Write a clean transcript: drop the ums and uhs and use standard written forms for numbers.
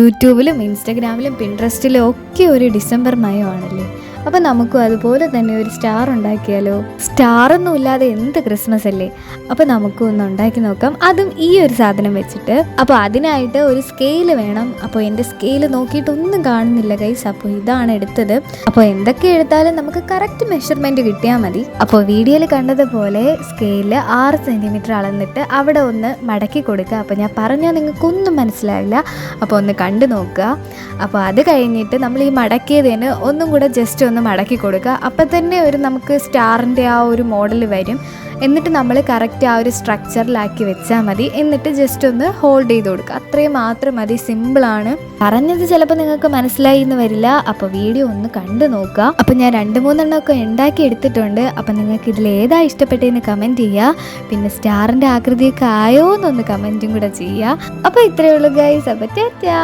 യൂട്യൂബിലും ഇൻസ്റ്റഗ്രാമിലും പിൻട്രസ്റ്റിലും ഒക്കെ ഒരു ഡിസംബർ മയമാണല്ലേ. അപ്പോൾ നമുക്കും അതുപോലെ തന്നെ ഒരു സ്റ്റാർ ഉണ്ടാക്കിയാലോ? സ്റ്റാറൊന്നും ഇല്ലാതെ എന്ത് ക്രിസ്മസ് അല്ലേ. അപ്പോൾ നമുക്കും ഒന്ന് ഉണ്ടാക്കി നോക്കാം, അതും ഈ ഒരു സാധനം വെച്ചിട്ട്. അപ്പോൾ അതിനായിട്ട് ഒരു സ്കെയിൽ വേണം. അപ്പോൾ എൻ്റെ സ്കെയിൽ നോക്കിയിട്ടൊന്നും കാണുന്നില്ല ഗൈസ്. അപ്പോൾ ഇതാണ് എടുത്തത്. അപ്പോൾ എന്തൊക്കെ എടുത്താലും നമുക്ക് കറക്റ്റ് മെഷർമെൻറ്റ് കിട്ടിയാൽ മതി. അപ്പോൾ വീഡിയോയിൽ കണ്ടതുപോലെ സ്കെയിലിൽ 6 സെൻറ്റിമീറ്റർ അളന്നിട്ട് അവിടെ ഒന്ന് മടക്കി കൊടുക്കുക. അപ്പോൾ ഞാൻ പറഞ്ഞാൽ നിങ്ങൾക്കൊന്നും മനസ്സിലാവില്ല, അപ്പോൾ ഒന്ന് കണ്ടു നോക്കുക. അപ്പോൾ അത് കഴിഞ്ഞിട്ട് നമ്മൾ ഈ മടക്കിയതിന് ഒന്നും കൂടെ ജസ്റ്റ് ഒന്ന് മടക്കി കൊടുക്കുക. അപ്പം തന്നെ നമുക്ക് സ്റ്റാറിൻ്റെ ആ ഒരു മോഡൽ വരും. എന്നിട്ട് നമ്മൾ കറക്റ്റ് ആ ഒരു സ്ട്രക്ചറിലാക്കി വെച്ചാൽ മതി. എന്നിട്ട് ജസ്റ്റ് ഒന്ന് ഹോൾഡ് ചെയ്ത് കൊടുക്കുക. അത്രയും മാത്രം മതി, സിമ്പിളാണ്. പറഞ്ഞത് ചിലപ്പോൾ നിങ്ങൾക്ക് മനസ്സിലായി എന്ന് വരില്ല. അപ്പോൾ വീഡിയോ ഒന്ന് കണ്ടു നോക്കുക. അപ്പോൾ ഞാൻ 2-3 എണ്ണമൊക്കെ ഉണ്ടാക്കി എടുത്തിട്ടുണ്ട്. അപ്പോൾ നിങ്ങൾക്ക് ഇതിൽ ഏതാ ഇഷ്ടപ്പെട്ടതെന്ന് കമൻറ്റ് ചെയ്യുക. പിന്നെ സ്റ്റാറിൻ്റെ ആകൃതിയൊക്കെ ആയോ എന്നൊന്ന് കമൻറ്റും കൂടെ ചെയ്യുക. അപ്പോൾ ഇത്രയേ ഉള്ളൂ ഗൈസ്. അപ്പോൾ ടാറ്റാ.